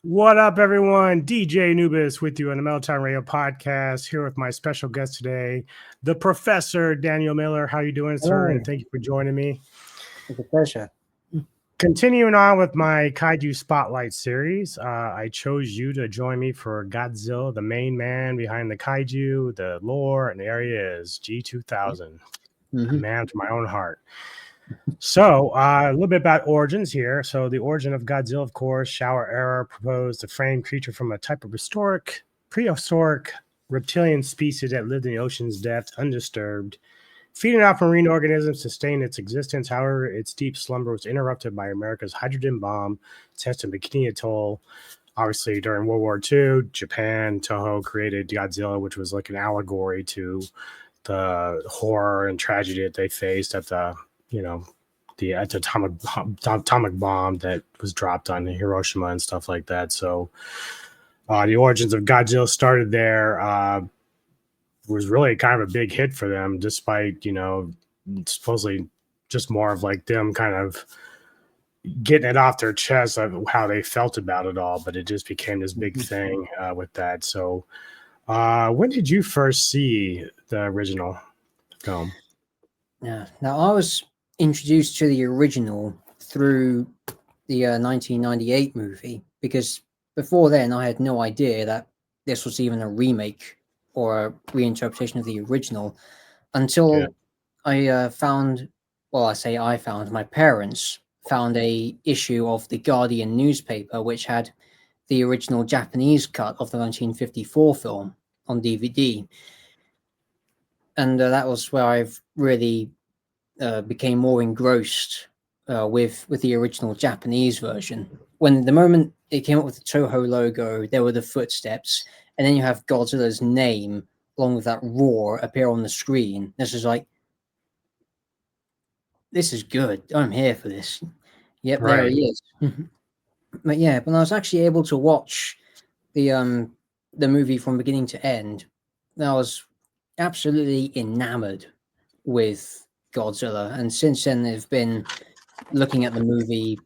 What up, everyone? DJ Nubis with you on the Meltdown Radio podcast. Here with my special guest today, the Professor Daniel Miller. How you doing, sir? Hello, And thank you for joining me. it's a pleasure. Continuing on with my Kaiju Spotlight series, I chose you to join me for Godzilla, the main man behind the Kaiju, the lore, and the area is G2000, a man to my own heart. So, a little bit about origins here. So, the origin of Godzilla, of course, Shower Era proposed a framed creature from a type of prehistoric reptilian species that lived in the ocean's depths undisturbed, feeding off marine organisms, sustained its existence. However, its deep slumber was interrupted by America's hydrogen bomb test in Bikini Atoll. Obviously, during World War II, Japan, Toho created Godzilla, which was like an allegory to the horror and tragedy that they faced at the atomic bomb that was dropped on Hiroshima and stuff like that. So the origins of Godzilla started there. Was really kind of a big hit for them, despite supposedly just more of like them kind of getting it off their chest of how they felt about it all. But it just became this big thing with that. So when did you first see the original film? Yeah. Now, I was introduced to the original through the 1998 movie because before then I had no idea that this was even a remake or a reinterpretation of the original until I found, well, I found, my parents found a issue of the Guardian newspaper which had the original Japanese cut of the 1954 film on DVD. And that was where I've really became more engrossed with the original Japanese version. When the moment it came up with the Toho logo, there were the footsteps, and then you have Godzilla's name along with that roar appear on the screen. This is like, this is good. I'm here for this. Yep, right. There he is. But yeah, when I was actually able to watch the movie from beginning to end, I was absolutely enamored with Godzilla, and since then they've been looking at the movie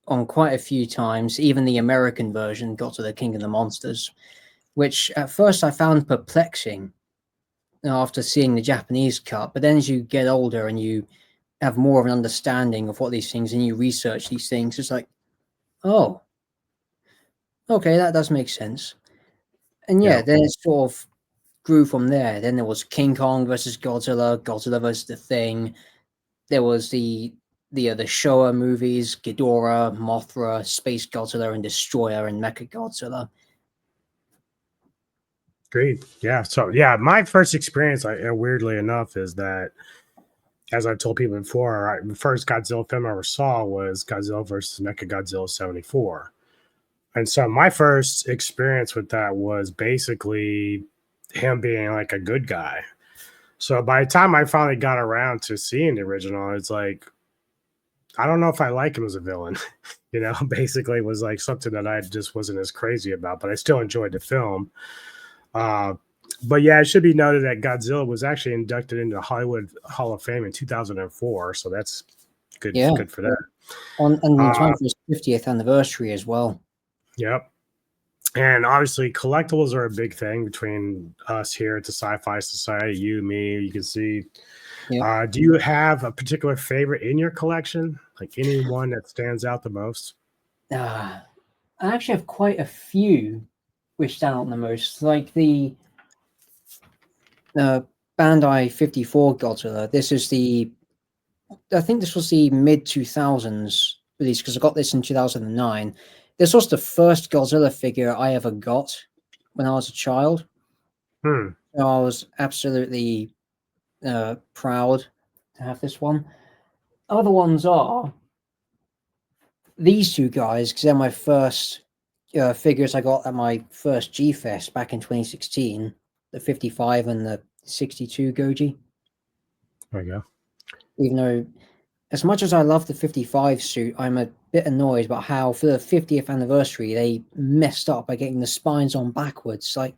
on quite a few times, even the American version, Godzilla King of the Monsters, which at first I found perplexing after seeing the Japanese cut, but then as you get older and you have more of an understanding of what these things and you research these things, it's like, oh, okay, that does make sense. And yeah, then it sort of grew from there. Then there was King Kong versus Godzilla, Godzilla versus the Thing. There was the Showa movies, Ghidorah, Mothra, Space Godzilla, and Destroyer, and Mecha Godzilla. Great. Yeah. So, yeah, my first experience, weirdly enough, is that, as I've told people before, the first Godzilla film I ever saw was Godzilla versus Mechagodzilla 74. And so my first experience with that was basically him being like a good guy. So by the time I finally got around to seeing the original, it's like, I don't know if I like him as a villain. Basically it was like something that I just wasn't as crazy about, but I still enjoyed the film. But yeah, it should be noted that Godzilla was actually inducted into the Hollywood Hall of Fame in 2004. So that's good. Yeah. Good for that. And in time for his 50th anniversary as well. Yep. And obviously collectibles are a big thing between us here at the Sci-Fi Society, you, me, you can see. Yep. Do you have a particular favorite in your collection? Like any one that stands out the most? I actually have quite a few which stand out the most. Like the Bandai 54 Godzilla. I think this was the mid-2000s release because I got this in 2009. This was the first Godzilla figure I ever got when I was a child. So I was absolutely proud to have this one. Other ones are these two guys because they're my first figures I got at my first G-Fest back in 2016. The 55 and the 62 Goji. There you go. Even though, as much as I love the 55 suit, I'm a bit annoyed about how for the 50th anniversary they messed up by getting the spines on backwards. Like,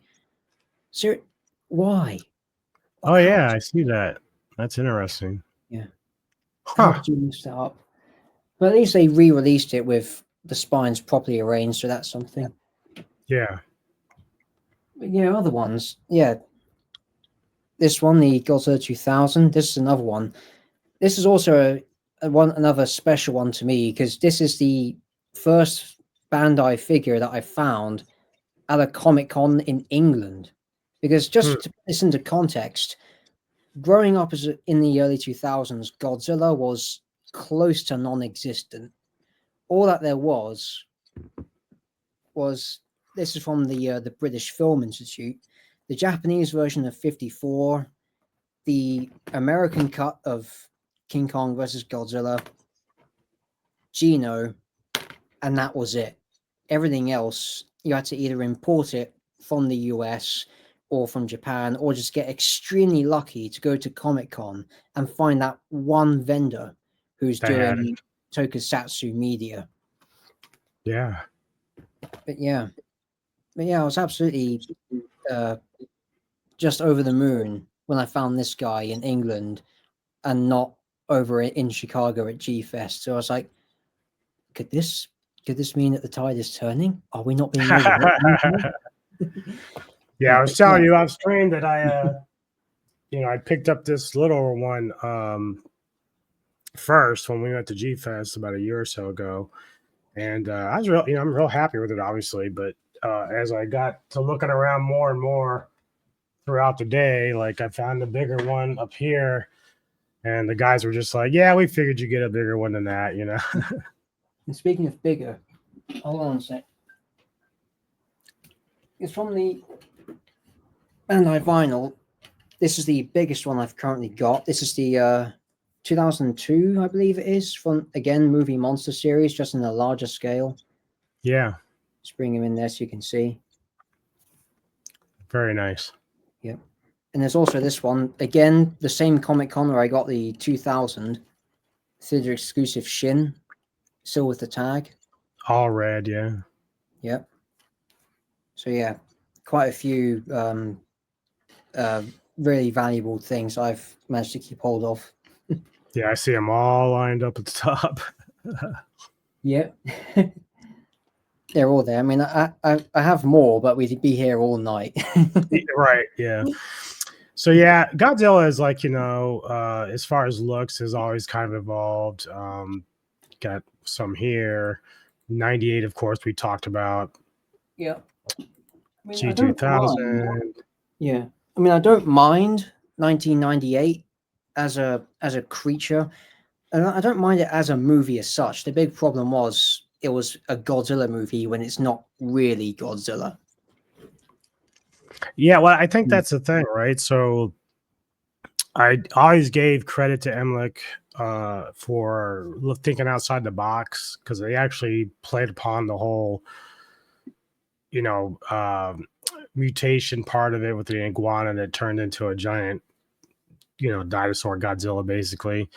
sir, why? Oh yeah, I see that. That's interesting. Yeah. How did you mess that up? But at least they re-released it with the spines properly arranged, so that's something. Yeah. Yeah, other ones. Yeah. This one, the Godzilla 2000, this is another one. This is also another special one to me because this is the first Bandai figure that I found at a Comic-Con in England. Because just to put this into context, growing up in the early 2000s, Godzilla was close to non-existent. All that there was this is from the British Film Institute, the Japanese version of 54, the American cut of King Kong versus Godzilla, Gino, and that was it. Everything else, you had to either import it from the US or from Japan, or just get extremely lucky to go to Comic-Con and find that one vendor who's doing tokusatsu media. Yeah. But yeah, I was absolutely just over the moon when I found this guy in England and not over in Chicago at G-Fest. So I was like, could this mean that the tide is turning? Are we not being overlooked? Yeah, I was telling you off stream that I picked up this little one first when we went to G-Fest about a year or so ago, and I was I'm real happy with it, obviously. But as I got to looking around more and more throughout the day, like I found the bigger one up here, and the guys were just like, "Yeah, we figured you get a bigger one than that," you know. And speaking of bigger, hold on a sec. It's from the Bandai vinyl. This is the biggest one I've currently got. This is the 2002, I believe it is, from, again, Movie Monster series, just in a larger scale. Yeah. Just bring him in there so you can see. Very nice. Yep. And there's also this one, again, the same Comic-Con where I got the 2000 theater exclusive Shin, still with the tag. All red, yeah. Yep. So yeah, quite a few really valuable things I've managed to keep hold of. Yeah, I see them all lined up at the top. Yeah. They're all there. I mean, I have more, but we'd be here all night. Right, yeah. So yeah, Godzilla is like, as far as looks, has always kind of evolved. Got some here. 98, of course, we talked about. Yeah. I mean, G2000. Yeah. I mean, I don't mind 1998 as a creature. And I don't mind it as a movie as such. The big problem was it was a Godzilla movie when it's not really Godzilla. Yeah, well, I think that's the thing, right? So I always gave credit to Emmerich for thinking outside the box, because they actually played upon the whole, mutation part of it with the iguana that turned into a giant, dinosaur Godzilla, basically.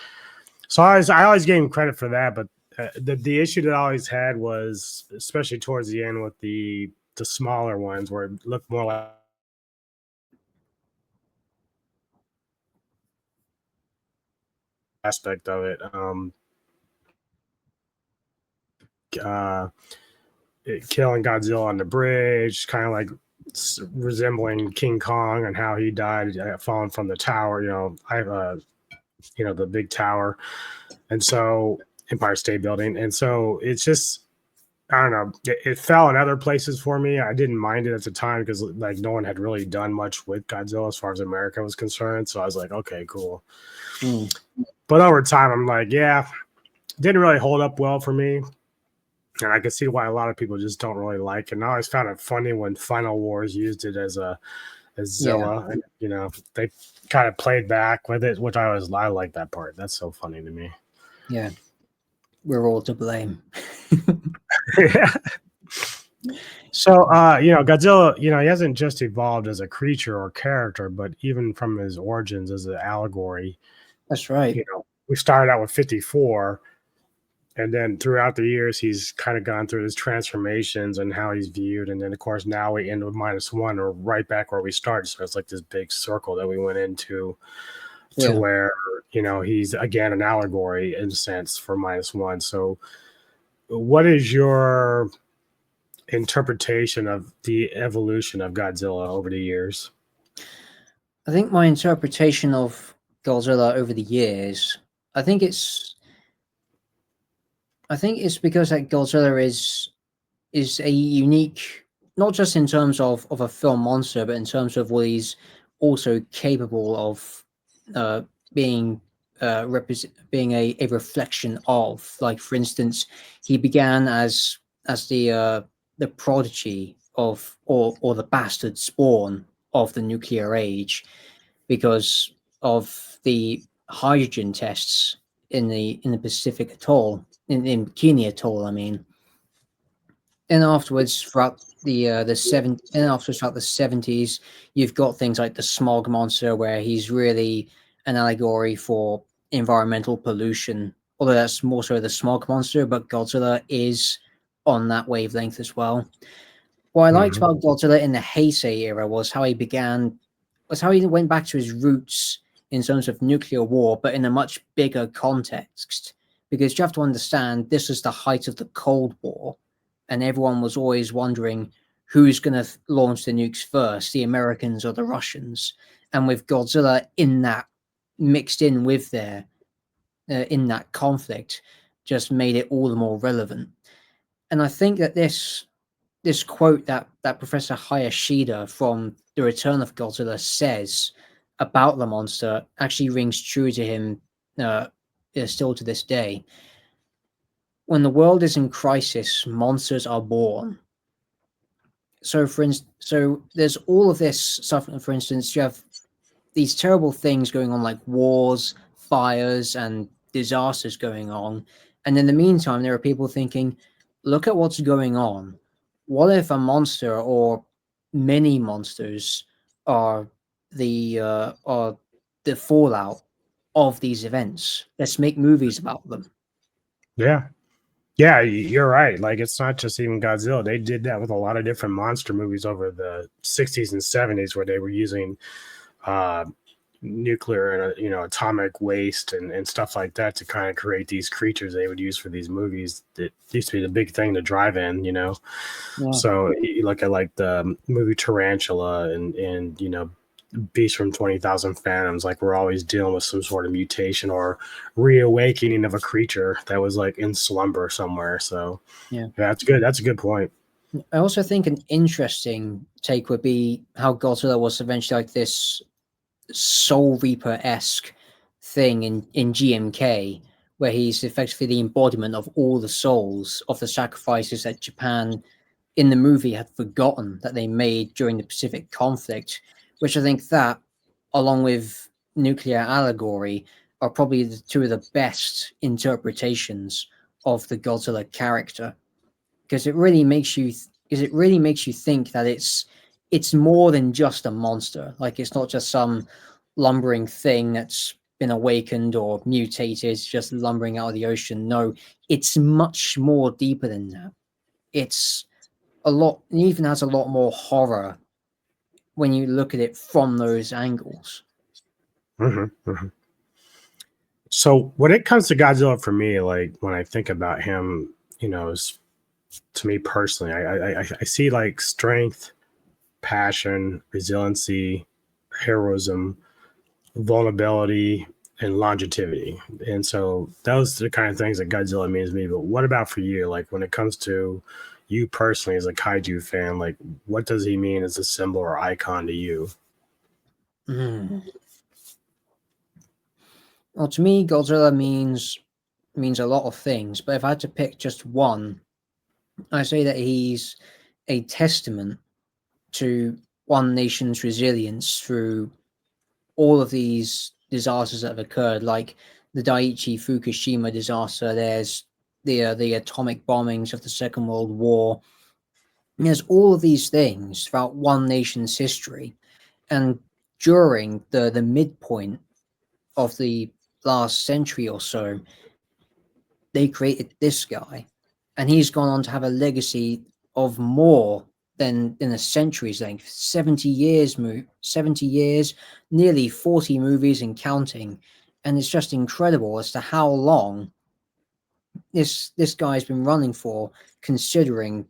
So I always gave him credit for that, but the issue that I always had was, especially towards the end, with the smaller ones, where it looked more like aspect of it. Killing Godzilla on the bridge, kind of like resembling King Kong and how he died, falling from the tower. I have the big tower, and so Empire State Building, and so it's just, I don't know. It fell in other places for me. I didn't mind it at the time because like no one had really done much with Godzilla as far as America was concerned. So I was like, okay, cool. But over time, I'm like, yeah, didn't really hold up well for me. And I can see why a lot of people just don't really like it. And I always found it funny when Final Wars used it as Zilla. Yeah. And, they kind of played back with it, which I like that part. That's so funny to me. Yeah. We're all to blame. Yeah. So, Godzilla, he hasn't just evolved as a creature or character, but even from his origins as an allegory. That's right. We started out with 54. And then throughout the years, he's kind of gone through his transformations and how he's viewed. And then, of course, now we end with -1, or right back where we started. So it's like this big circle that we went into to where, he's, again, an allegory in a sense for -1. So what is your interpretation of the evolution of Godzilla over the years? I think my interpretation of Godzilla over the years, I think it's because that Godzilla is a unique, not just in terms of a film monster, but in terms of what he's also capable of uh, being being a reflection of. Like, for instance, he began as the prodigy of, or the bastard spawn of the nuclear age, because of the hydrogen tests in the Pacific Atoll, in Bikini Atoll, I mean. And afterwards, throughout throughout the 70s, you've got things like the smog monster, where he's really an allegory for environmental pollution. Although that's more so the smog monster, but Godzilla is on that wavelength as well. What I liked Mm-hmm. about Godzilla in the Heisei era was how he went back to his roots in terms of nuclear war, but in a much bigger context. Because you have to understand, this is the height of the Cold War, and everyone was always wondering who's going to launch the nukes first, the Americans or the Russians. And with Godzilla in that, mixed in with there, in that conflict, just made it all the more relevant. And I think that this quote that Professor Hayashida from The Return of Godzilla says about the monster actually rings true to him, still to this day. When the world is in crisis, monsters are born. So there's all of this stuff. For instance, you have these terrible things going on, like wars, fires, and disasters going on. And in the meantime, there are people thinking, look at what's going on. What if a monster or many monsters are are the fallout of these events? Let's make movies about them. Yeah. Yeah, you're right. Like, it's not just even Godzilla. They did that with a lot of different monster movies over the 60s and 70s, where they were using uh, nuclear and atomic waste and stuff like that to kind of create these creatures they would use for these movies. That used to be the big thing to drive in. Yeah. So you look at like the movie Tarantula and Beast from 20,000 Phantoms, like we're always dealing with some sort of mutation or reawakening of a creature that was like in slumber somewhere. So Yeah. that's good. That's a good point. I also think an interesting take would be how Godzilla was eventually like this Soul Reaper esque thing in GMK, where he's effectively the embodiment of all the souls of the sacrifices that Japan in the movie had forgotten that they made during the Pacific conflict, which I think that, along with nuclear allegory, are probably the two of the best interpretations of the Godzilla character, because it really makes you think that it's more than just a monster. Like, it's not just some lumbering thing that's been awakened or mutated, just lumbering out of the ocean. No, it's much more deeper than that. It's a lot, it even has a lot more horror when you look at it from those angles. Mm-hmm, mm-hmm. So when it comes to Godzilla, for me, like when I think about him, to me personally, I see like strength, passion, resiliency, heroism, vulnerability, and longevity. And so those are the kind of things that Godzilla means to me. But what about for you? Like when it comes to you personally as a kaiju fan, like what does he mean as a symbol or icon to you? Mm. Well, to me, Godzilla means a lot of things, but if I had to pick just one, I say that he's a testament to one nation's resilience through all of these disasters that have occurred, like the Daiichi Fukushima disaster. There's the atomic bombings of the Second World War. There's all of these things throughout one nation's history, and during the midpoint of the last century or so, they created this guy, and he's gone on to have a legacy of more than a century's length. 70 years, nearly 40 movies and counting. And it's just incredible as to how long this guy's been running for, considering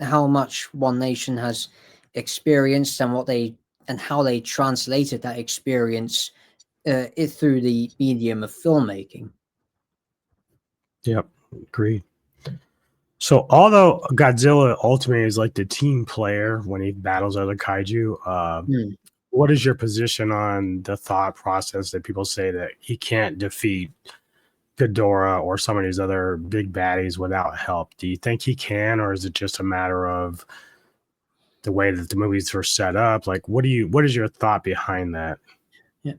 how much one nation has experienced and how they translated that experience through the medium of filmmaking. Yep, agreed. So, although Godzilla ultimately is like the team player when he battles other kaiju, what is your position on the thought process that people say that he can't defeat Ghidorah or some of these other big baddies without help? Do you think he can, or is it just a matter of the way that the movies were set up? Like, what is your thought behind that? Yeah,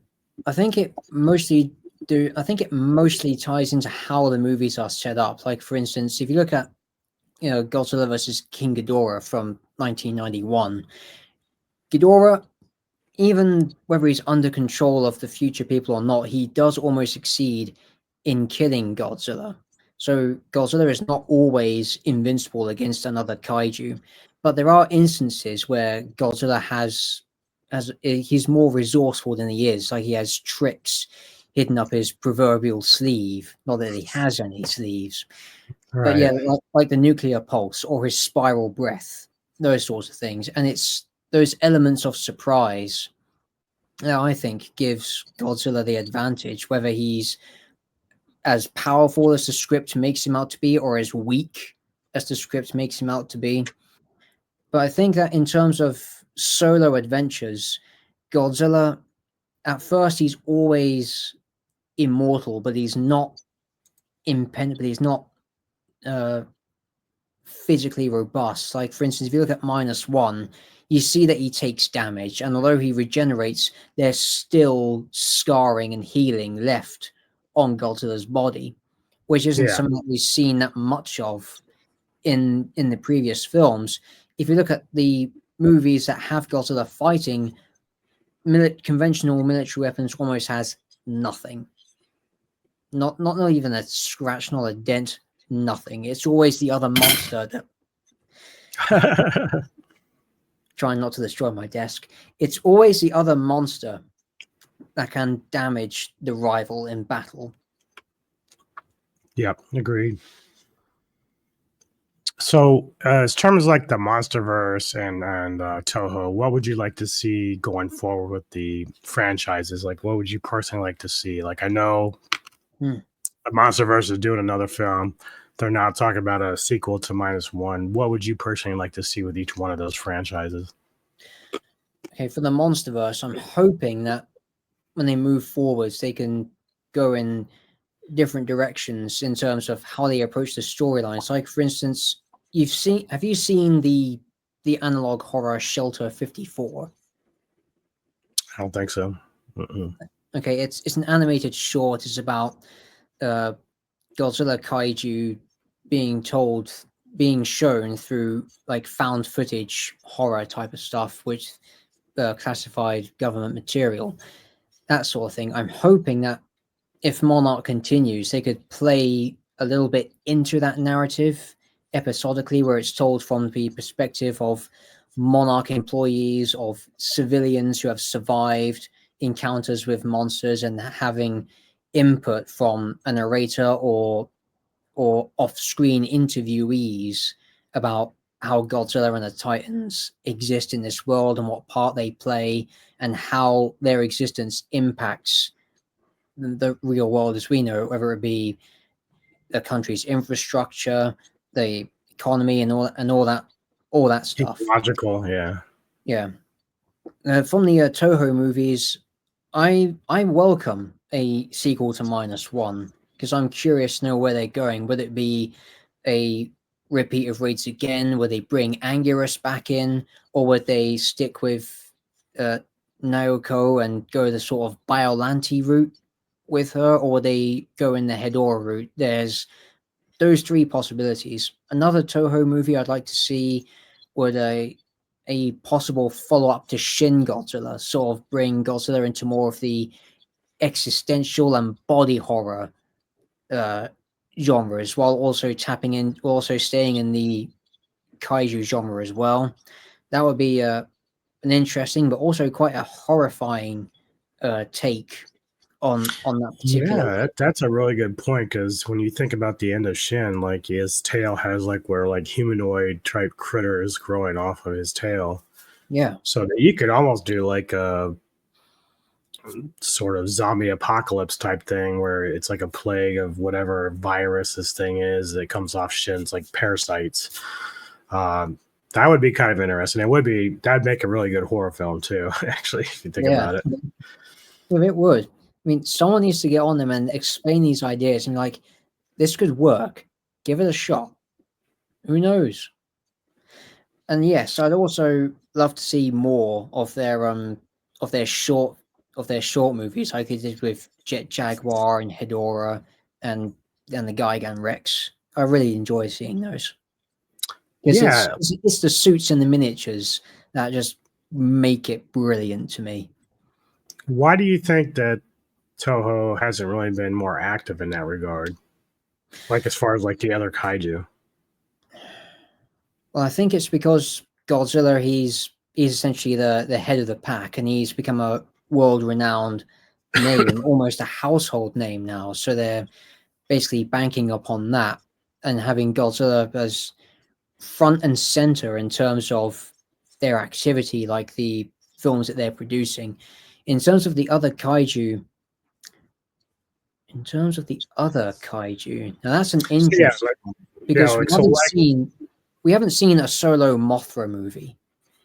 I think it mostly ties into how the movies are set up. Like, for instance, if you look at Godzilla versus King Ghidorah from 1991, Ghidorah, even whether he's under control of the future people or not, he does almost succeed in killing Godzilla. So Godzilla is not always invincible against another kaiju, but there are instances where Godzilla he's more resourceful than he is. Like, he has tricks hidden up his proverbial sleeve. Not that he has any sleeves, but yeah, Right. like the nuclear pulse or his spiral breath, those sorts of things. And it's those elements of surprise that I think gives Godzilla the advantage, whether he's as powerful as the script makes him out to be or as weak as the script makes him out to be. But I think that in terms of solo adventures, Godzilla, at first, he's always immortal, but he's not impenetrable. He's not uh, physically robust. Like, for instance, if you look at -1, you see that he takes damage, and although he regenerates, there's still scarring and healing left on Godzilla's body, which isn't Yeah. something that we've seen that much of in the previous films. If you look at the movies that have Godzilla fighting, conventional military weapons almost has nothing. Not even a scratch, not a dent, nothing. It's always the other monster that trying not to destroy my desk. It's always the other monster that can damage the rival in battle. Yep, agreed. So, as terms like the MonsterVerse and Toho, what would you like to see going forward with the franchises? Like, what would you personally like to see? Like, I know Hmm. the MonsterVerse is doing another film. They're now talking about a sequel to -1. What would you personally like to see with each one of those franchises? Okay, for the MonsterVerse, I'm hoping that when they move forwards, they can go in different directions in terms of how they approach the storylines. Like, for instance, have you seen the analog horror Shelter 54? I don't think so. Mm-mm. Okay, it's an animated short. It's about uh, Godzilla kaiju being shown through like found footage horror type of stuff, which classified government material, that sort of thing. I'm hoping that if Monarch continues, they could play a little bit into that narrative episodically, where it's told from the perspective of Monarch employees, of civilians who have survived encounters with monsters, and having input from a narrator or off-screen interviewees about how Godzilla and the Titans exist in this world and what part they play and how their existence impacts the real world as we know it, whether it be the country's infrastructure, the economy, and all that stuff. Ecological, yeah. Yeah, from the Toho movies, I welcome a sequel to -1 because I'm curious to know where they're going. Would it be a repeat of Raids again? Would they bring Anguirus back in, or would they stick with uh, Naoko and go the sort of Biollante route with her, or would they go in the Hedorah route? There's those three possibilities. Another Toho movie I'd like to see would a possible follow up to Shin Godzilla, sort of bring Godzilla into more of the existential and body horror uh, genres, while also staying in the kaiju genre as well. That would be an interesting, but also quite a horrifying take on that particular. Yeah, that's a really good point because when you think about the end of Shin, like his tail has like where like humanoid type critters growing off of his tail. Yeah. So that you could almost do like a sort of zombie apocalypse type thing where it's like a plague of whatever virus this thing is that comes off Shin's like parasites. That would be kind of interesting. That'd make a really good horror film too, actually, if you think Yeah. about it. Well, it would. I mean, someone needs to get on them and explain these ideas and like, this could work. Give it a shot. Who knows? And yes, I'd also love to see more of their short short movies like they did with Jet Jaguar and Hedora and the Gigan Rex. I really enjoy seeing those because Yeah. it's the suits and the miniatures that just make it brilliant to me. Why do you think that Toho hasn't really been more active in that regard? Like as far as like the other kaiju. Well, I think it's because Godzilla, he's essentially the head of the pack, and he's become a world renowned name, almost a household name now. So they're basically banking upon that and having Godzilla as front and center in terms of their activity, like the films that they're producing. In terms of the other kaiju, now that's an So yeah, interesting one yeah, because like so like we haven't seen a solo Mothra movie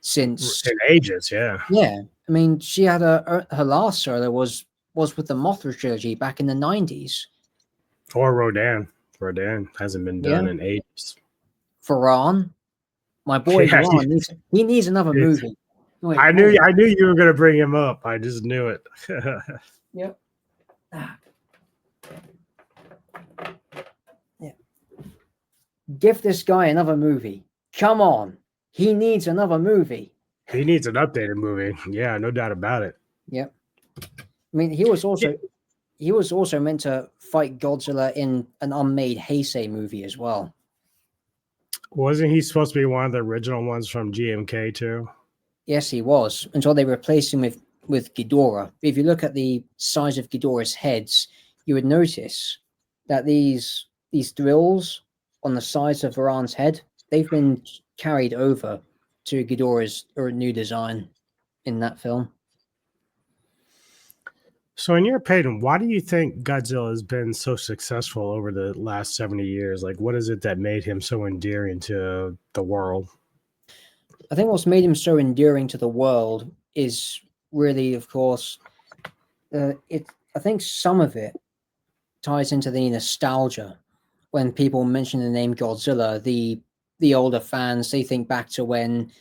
since. in ages, yeah. Yeah, I mean, she had her last solo was with the Mothra trilogy back in the 90s. Or Rodan. Rodan hasn't been Yeah, done in ages. Varan, my boy Yeah, Varan needs another it's, movie. Wait, hold on. I knew you were gonna bring him up. I just knew it. Yep. Ah. Yeah. Give this guy another movie. Come on. He needs another movie. He needs an updated movie. Yeah, no doubt about it. Yep. I mean, he was also meant to fight Godzilla in an unmade Heisei movie as well. Wasn't he supposed to be one of the original ones from GMK too? Yes, he was, until they replaced him with Ghidorah. If you look at the size of Ghidorah's heads, you would notice that these thrills on the sides of Varan's head, they've been carried over to Ghidorah's new design in that film. So, in your opinion, why do you think Godzilla has been so successful over the last 70 years? Like, what is it that made him so endearing to the world? I think what's made him so endearing to the world is really, of course, I think some of it ties into the nostalgia. When people mention the name Godzilla, the older fans, they think back to when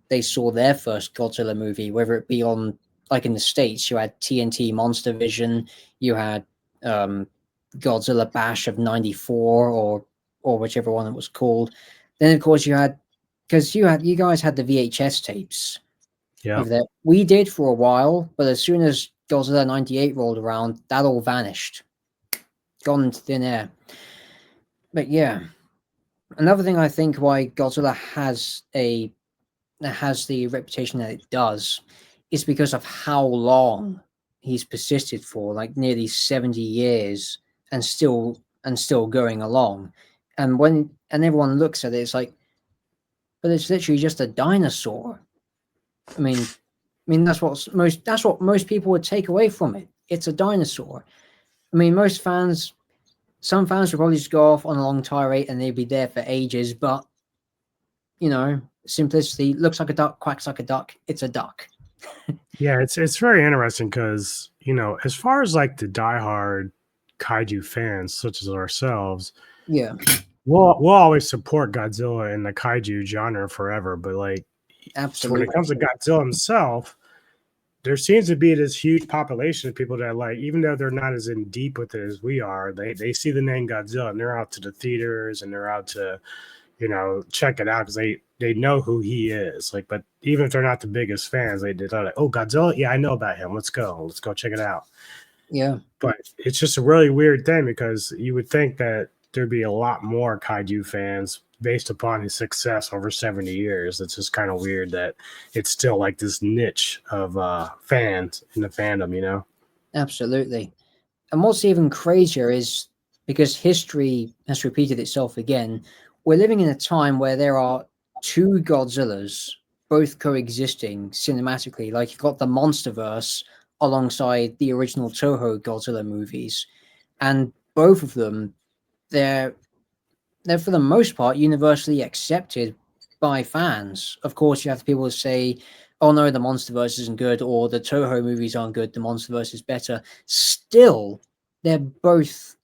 they saw their first Godzilla movie, whether it be on, like in the States, you had TNT Monster Vision, you had Godzilla Bash of '94, or whichever one it was called. Then of course you guys had the VHS tapes. Yeah. Of that. We did for a while, but as soon as Godzilla '98 rolled around, that all vanished. Gone into thin air. But yeah. Another thing I think why Godzilla has the reputation that it does is because of how long he's persisted for, like nearly 70 years, and still going along. And everyone looks at it, it's like, but it's literally just a dinosaur. I mean that's what most people would take away from it. It's a dinosaur. I mean, some fans would probably just go off on a long tirade and they'd be there for ages, but simplicity, looks like a duck, quacks like a duck, it's a duck. Yeah, it's very interesting because, as far as like the diehard kaiju fans such as ourselves, Yeah, we'll always support Godzilla in the kaiju genre forever. But like absolutely. when it comes to Godzilla himself, there seems to be this huge population of people that like, even though they're not as in deep with it as we are, they see the name Godzilla and they're out to the theaters and they're out to, check it out because they know who he is. Like, but even if they're not the biggest fans, they're like, oh, Godzilla, yeah, I know about him. Let's go check it out. Yeah, But it's just a really weird thing because you would think that there'd be a lot more kaiju fans based upon his success over 70 years. It's just kind of weird that it's still like this niche of fans in the fandom, absolutely. And what's even crazier is because history has repeated itself again, we're living in a time where there are two Godzillas both coexisting cinematically. Like you've got the MonsterVerse alongside the original Toho Godzilla movies, and both of them, they're they're for the most part universally accepted by fans. Of course, you have people who say, "Oh no, the MonsterVerse isn't good," or "The Toho movies aren't good. The MonsterVerse is better." Still, they're both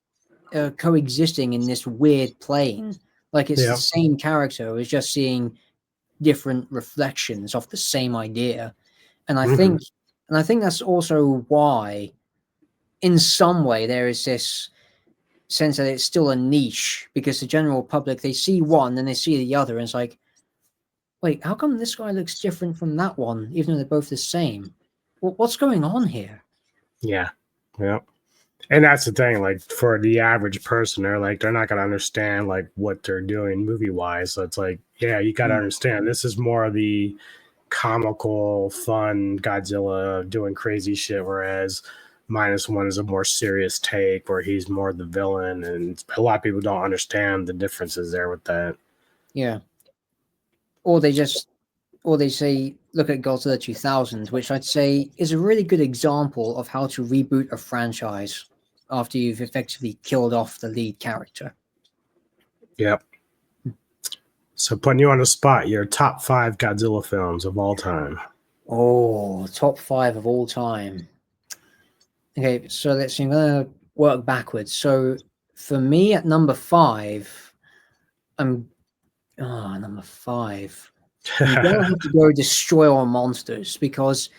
coexisting in this weird plane. Like it's the same character, it's just seeing different reflections of the same idea. And I think, and I think that's also why, in some way, there is this sense that it's still a niche because the general public, they see one and they see the other, and it's like, wait, how come this guy looks different from that one, even though they're both the same? What's going on here? Yeah. And that's the thing, like for the average person, they're not gonna understand like what they're doing movie wise. So it's like, yeah, you gotta understand this is more of the comical, fun Godzilla doing crazy shit, whereas -1 is a more serious take where he's more the villain, and a lot of people don't understand the differences there with that. Yeah. Or they say, look at Godzilla 2000, which I'd say is a really good example of how to reboot a franchise after you've effectively killed off the lead character. Yep. So putting you on the spot, your top 5 Godzilla films of all time. Oh, top 5 of all time. Okay, so let's see. I'm going to work backwards. So for me at number 5, number 5. I'm going to have to go Destroy All Monsters because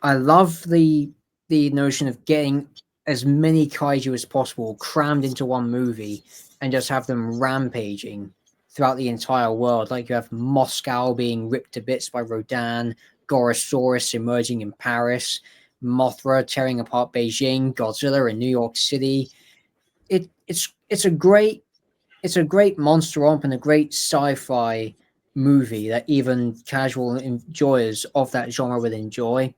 I love the notion of getting as many kaiju as possible crammed into one movie and just have them rampaging throughout the entire world. Like you have Moscow being ripped to bits by Rodan, Gorosaurus emerging in Paris, Mothra tearing apart Beijing, Godzilla in New York City. It's a great monster romp and a great sci-fi movie that even casual enjoyers of that genre will enjoy.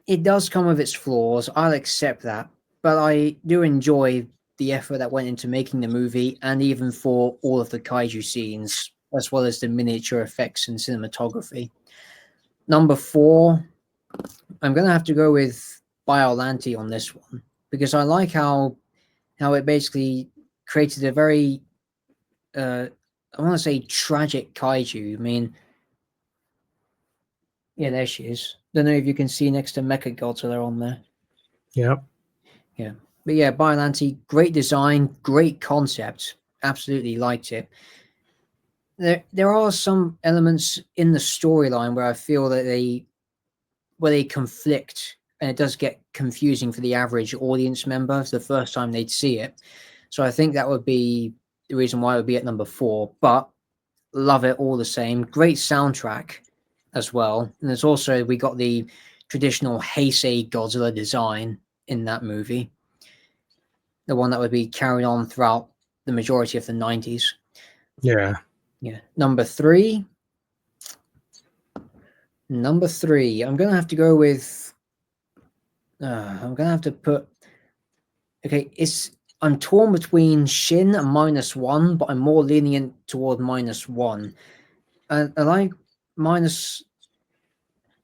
It does come with its flaws. I'll accept that, but I do enjoy the effort that went into making the movie, and even for all of the kaiju scenes, as well as the miniature effects and cinematography. Number 4, I'm gonna have to go with Biollante on this one because I like how it basically created a very I want to say tragic kaiju. I mean, yeah, there she is. Don't know if you can see next to Mecha Godzilla on there. Yep. Yeah. But yeah, Biollante, great design, great concept. Absolutely liked it. There are some elements in the storyline where I feel that they conflict, and it does get confusing for the average audience member the first time they'd see it. So I think that would be the reason why it would be at number 4. But love it all the same. Great soundtrack as well. And there's also, we got the traditional Heisei Godzilla design in that movie, the one that would be carried on throughout the majority of the 90s. Yeah. Number 3, I'm gonna have to go with I'm gonna have to put, okay, I'm torn between Shin and -1, but I'm more lenient toward -1. I like minus.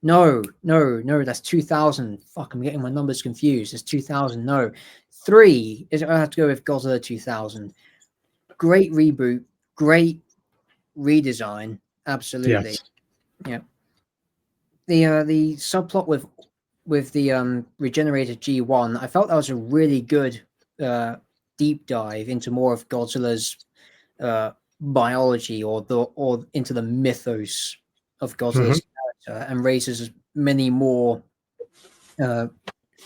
No, that's 2000. Fuck, I'm getting my numbers confused. It's 2000. No, 3 is. I have to go with Godzilla 2000. Great reboot, great redesign. Absolutely. Yes. Yeah. The subplot with the regenerated G1, I felt that was a really good deep dive into more of Godzilla's biology or into the mythos of Godzilla's character, and raises many more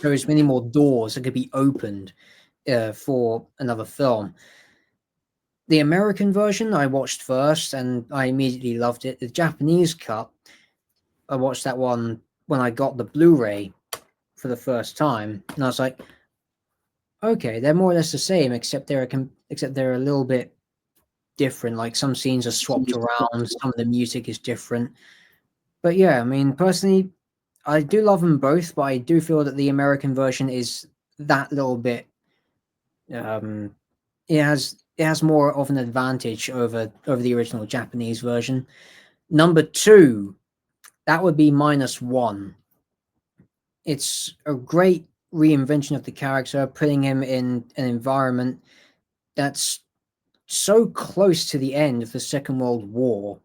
shows many more doors that could be opened for another film. The American version I watched first and I immediately loved it. The Japanese cut, I watched that one when I got the Blu-ray for the first time, and I was like, okay, they're more or less the same, except they're a little bit different. Like some scenes are swapped around, some of the music is different. But yeah, I mean, personally, I do love them both, but I do feel that the American version is that little bit, um, it has more of an advantage over the original Japanese version. Number two, that would be -1. It's a great reinvention of the character, putting him in an environment that's so close to the end of the Second World War.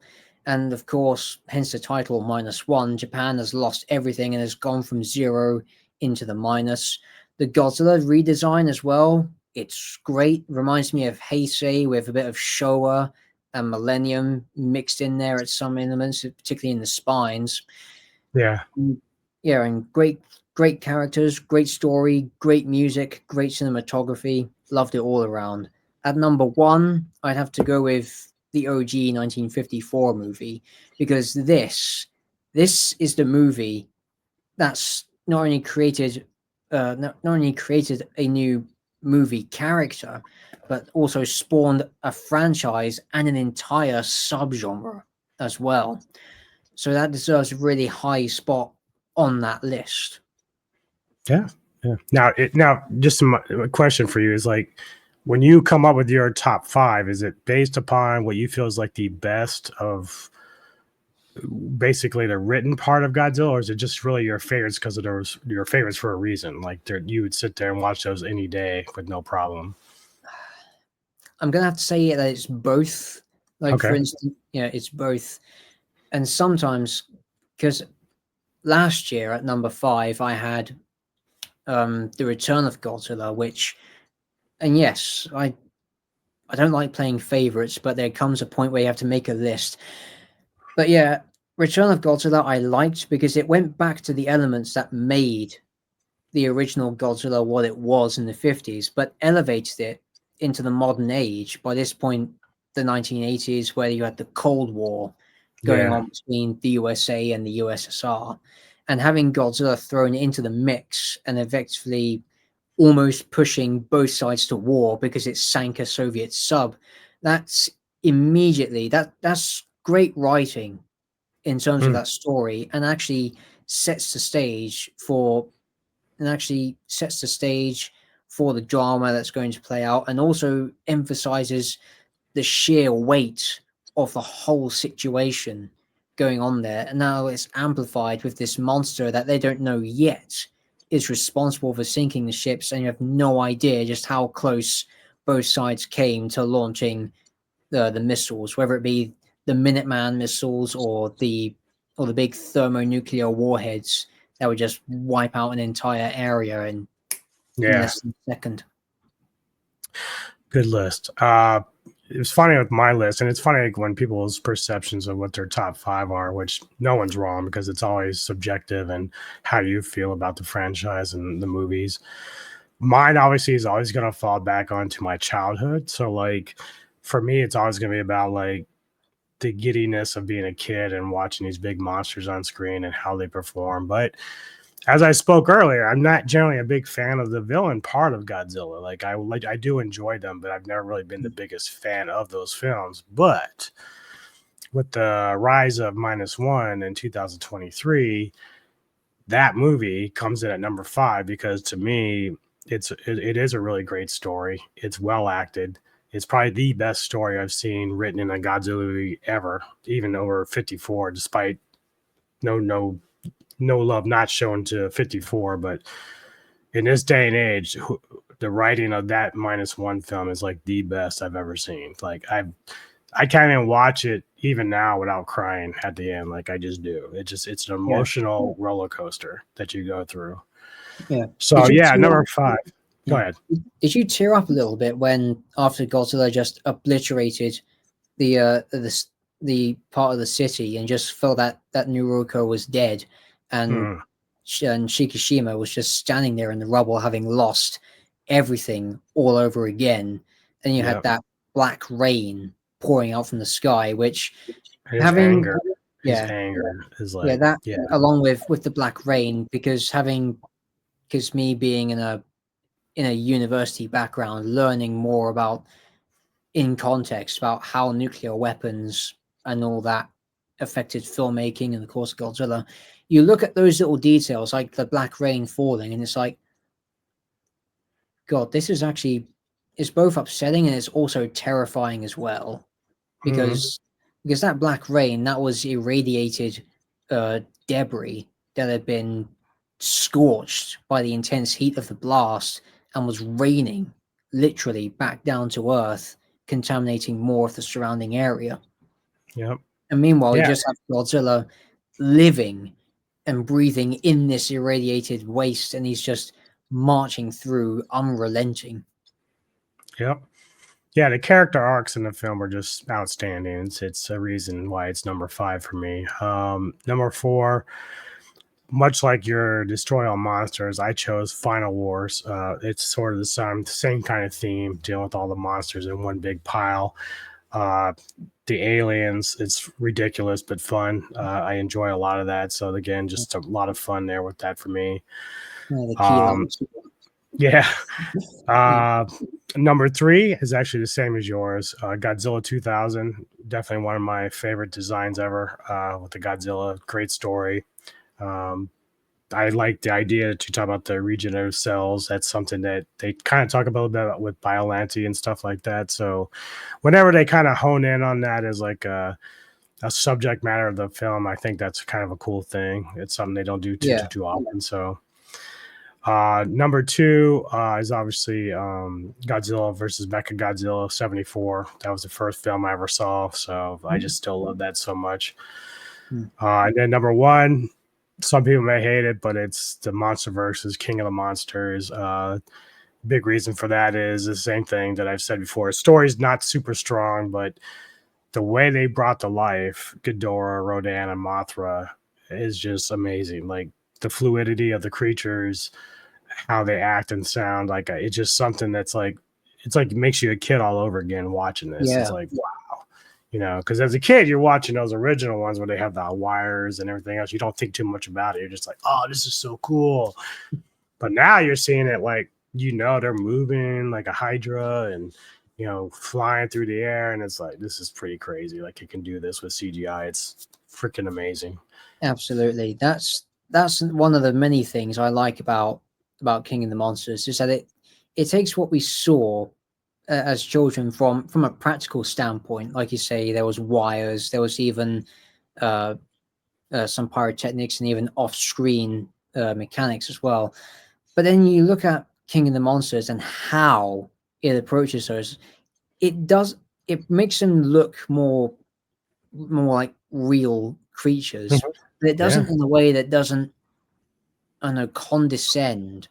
And of course, hence the title -1. Japan has lost everything and has gone from zero into the minus. The Godzilla redesign as well, it's great. Reminds me of Heisei with a bit of Showa and Millennium mixed in there at some elements, particularly in the spines. Yeah. Yeah, and great characters, great story, great music, great cinematography. Loved it all around. At number one, I'd have to go with the OG 1954 movie, because this is the movie that's not only created a new movie character, but also spawned a franchise and an entire subgenre as well. So that deserves a really high spot on that list. Yeah. Yeah. Now, just a question for you is like, when you come up with your top five, is it based upon what you feel is like the best of basically the written part of Godzilla, or is it just really your favorites because of those your favorites for a reason? Like you would sit there and watch those any day with no problem. I'm gonna have to say that it's both. Like for Okay. instance, it's both. And sometimes, because last year at number five, I had The Return of Godzilla, which, and yes, I don't like playing favorites, but there comes a point where you have to make a list. But yeah, Return of Godzilla I liked because it went back to the elements that made the original Godzilla what it was in the 50s, but elevated it into the modern age. By this point, the 1980s, where you had the Cold War going Yeah. on between the USA and the USSR, and having Godzilla thrown into the mix and effectively almost pushing both sides to war because it sank a Soviet sub. That's immediately that's great writing in terms of Mm. that story, and actually sets the stage for the drama that's going to play out, and also emphasizes the sheer weight of the whole situation going on there. And now it's amplified with this monster that they don't know yet is responsible for sinking the ships, and you have no idea just how close both sides came to launching the missiles, whether it be the Minuteman missiles or the big thermonuclear warheads that would just wipe out an entire area in Yeah. less than a second. Good list. It was funny with my list, and it's funny when people's perceptions of what their top five are, which no one's wrong because it's always subjective and how you feel about the franchise and the movies. Mine obviously is always going to fall back onto my childhood. So, like, for me, it's always going to be about like the giddiness of being a kid and watching these big monsters on screen and how they perform. But as I spoke earlier, I'm not generally a big fan of the villain part of Godzilla. I do enjoy them, but I've never really been the biggest fan of those films. But with the rise of -1 in 2023, that movie comes in at number five because to me, it is a really great story. It's well acted. It's probably the best story I've seen written in a Godzilla movie ever, even over 54, despite no no love not shown to 54. But in this day and age, the writing of that -1 film is like the best I've ever seen. I can't even watch it even now without crying at the end. Like I just do. It's an Yeah, emotional roller coaster that you go through. yeah. So Did you yeah, tear number up? five. Go Yeah. ahead. Did you tear up a little bit when after Godzilla just obliterated the uh the the part of the city and just felt that Nuruko was dead, and Mm, and Shikishima was just standing there in the rubble, having lost everything all over again. And you had yep. that black rain pouring out from the sky, which His having anger. His yeah anger is yeah like, that yeah, along with the black rain, because me being in a university background, learning more about in context about how nuclear weapons and all that affected filmmaking and of course Godzilla, you look at those little details like the black rain falling, and it's like, God, this is actually, it's both upsetting and it's also terrifying as well, because that black rain, that was irradiated debris that had been scorched by the intense heat of the blast and was raining literally back down to earth, contaminating more of the surrounding area. Yep. And meanwhile, you just have Godzilla living and breathing in this irradiated waste, and he's just marching through unrelenting. Yep. Yeah, the character arcs in the film are just outstanding. It's a reason why it's number 5 for me. Number 4, much like your Destroy All Monsters, I chose Final Wars. It's sort of the same kind of theme, dealing with all the monsters in one big pile. The aliens, it's ridiculous but fun. I enjoy a lot of that. So again, just a lot of fun there with that for me. The key levels. Yeah. Number 3 is actually the same as yours. Godzilla 2000, definitely one of my favorite designs ever, with the Godzilla. Great story. I like the idea to talk about the regenerative cells. That's something that they kind of talk about with Biollante and stuff like that. So whenever they kind of hone in on that as like a subject matter of the film, I think that's kind of a cool thing. It's something they don't do too often. So number 2 is obviously Godzilla versus Mechagodzilla 74. That was the first film I ever saw, so I just still love that so much. And then number 1, some people may hate it, but it's the MonsterVerse, King of the Monsters. Big reason for that is the same thing that I've said before. Story's not super strong, but the way they brought to life Ghidorah, Rodan, and Mothra is just amazing. Like the fluidity of the creatures, how they act and sound, like it's just something that's like, it's like it makes you a kid all over again watching this. It's like, wow, because as a kid you're watching those original ones where they have the wires and everything else, you don't think too much about it, you're just like, oh, this is so cool. But now you're seeing it like, they're moving like a hydra and flying through the air, and it's like, this is pretty crazy. Like, you can do this with CGI. It's freaking amazing. Absolutely. That's one of the many things I like about King of the Monsters, is that it takes what we saw as children from a practical standpoint. Like you say, there was wires, there was even some pyrotechnics and even off-screen mechanics as well. But then you look at King of the Monsters and how it approaches those, it makes them look more like real creatures, but it doesn't in a way that doesn't, I don't know, condescend.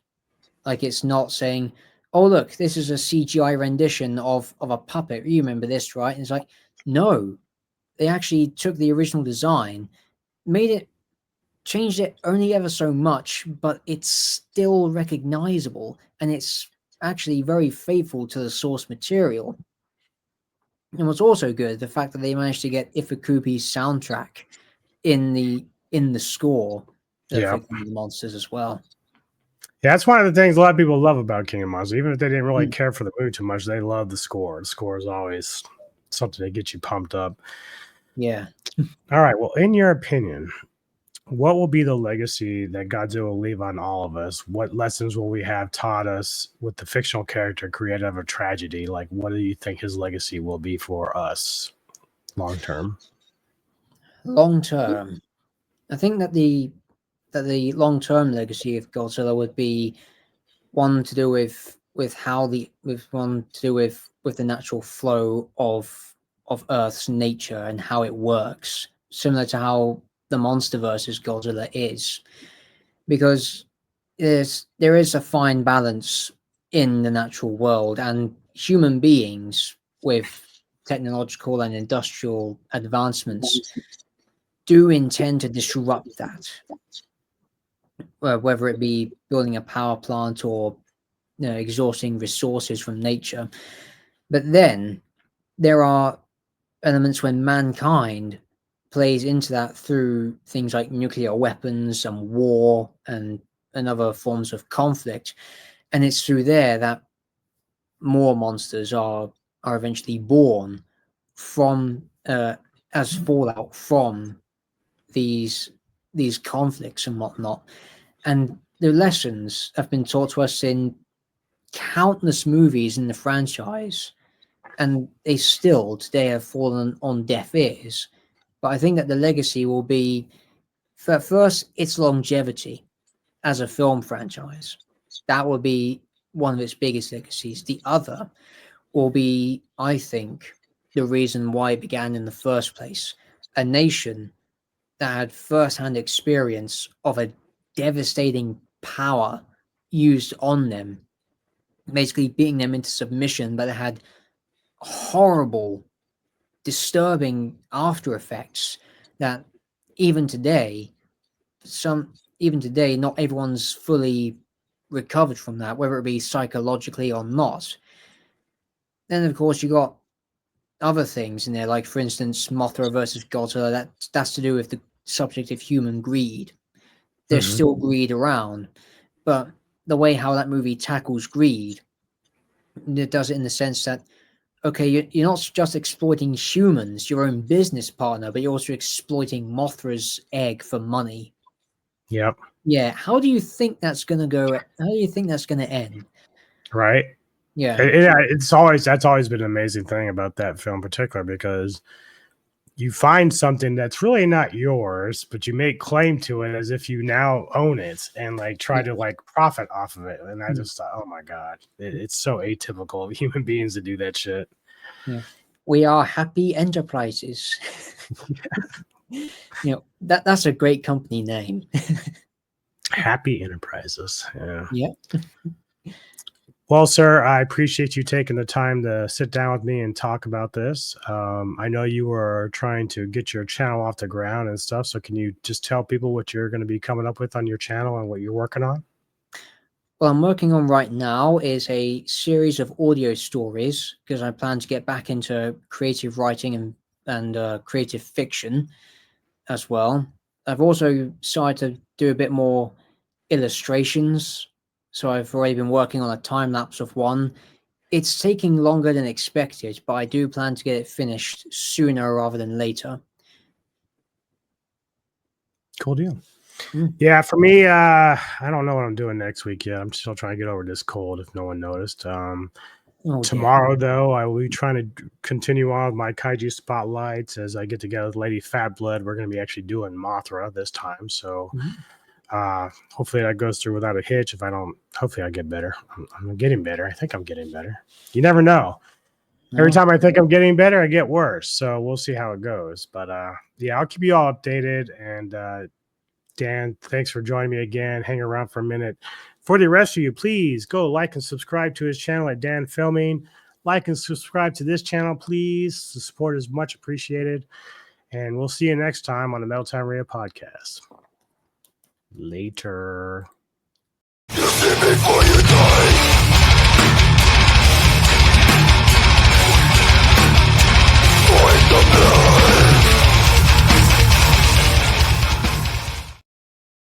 Like, it's not saying, oh look, this is a CGI rendition of a puppet, you remember this, right? And it's like, no, they actually took the original design, changed it only ever so much, but it's still recognizable, and it's actually very faithful to the source material. And what's also good, the fact that they managed to get Ifukube's soundtrack in the score for King of the Monsters as well. Yeah, that's one of the things a lot of people love about King of Monsters. Even if they didn't really care for the movie too much, they love the score. The score is always something that gets you pumped up. Yeah. All right. Well, in your opinion, what will be the legacy that Godzilla will leave on all of us? What lessons will we have taught us with the fictional character created out of a tragedy? Like, what do you think his legacy will be for us long term? Long term, I think that the long term legacy of Godzilla would be one to do with the natural flow of Earth's nature and how it works, similar to how the MonsterVerse Godzilla is, because there is a fine balance in the natural world, and human beings with technological and industrial advancements do intend to disrupt that, whether it be building a power plant or exhausting resources from nature. But then there are elements when mankind plays into that through things like nuclear weapons and war and other forms of conflict, and it's through there that more monsters are eventually born from as fallout from these conflicts and whatnot. And the lessons have been taught to us in countless movies in the franchise, and they still today have fallen on deaf ears. But I think that the legacy will be, first, its longevity as a film franchise. That will be one of its biggest legacies. The other will be, I think, the reason why it began in the first place. A nation that had first-hand experience of a devastating power used on them, basically beating them into submission, but it had horrible, disturbing after effects that even today, not everyone's fully recovered from that, whether it be psychologically or not. Then, of course, you got other things in there, like, for instance, Mothra versus Godzilla. That's to do with the subject of human greed. There's still greed around, but the way how that movie tackles greed, it does it in the sense that, okay, you're not just exploiting humans, your own business partner, but you're also exploiting Mothra's egg for money. Yep. Yeah. How do you think that's going to go? How do you think that's going to end? Right. Yeah. That's always been an amazing thing about that film in particular, because you find something that's really not yours, but you make claim to it as if you now own it and like try to like profit off of it. And I just thought, oh my God, it's so atypical of human beings to do that shit. Yeah. We are happy enterprises. That's a great company name. Happy Enterprises. Yeah. Yeah. Well, sir, I appreciate you taking the time to sit down with me and talk about this. I know you were trying to get your channel off the ground and stuff. So can you just tell people what you're going to be coming up with on your channel and what you're working on? What I'm working on right now is a series of audio stories, because I plan to get back into creative writing and creative fiction as well. I've also started to do a bit more illustrations. So I've already been working on a time lapse of one. It's taking longer than expected, but I do plan to get it finished sooner rather than later. Cool deal. Yeah, for me, I don't know what I'm doing next week yet. I'm still trying to get over this cold, if no one noticed. Tomorrow, though, I will be trying to continue on with my Kaiju spotlights as I get together with Lady Fat Blood. We're going to be actually doing Mothra this time. So hopefully that goes through without a hitch. If I don't, hopefully I get better. I'm getting better. I think I'm getting better. You never know. Every time I think I'm getting better, I get worse. So we'll see how it goes. But yeah, I'll keep you all updated. And Dan, thanks for joining me again. Hang around for a minute. For the rest of you, please go like and subscribe to his channel at Dan Filming. Like and subscribe to this channel, please. The support is much appreciated. And we'll see you next time on the Metal Time Radio podcast. Later.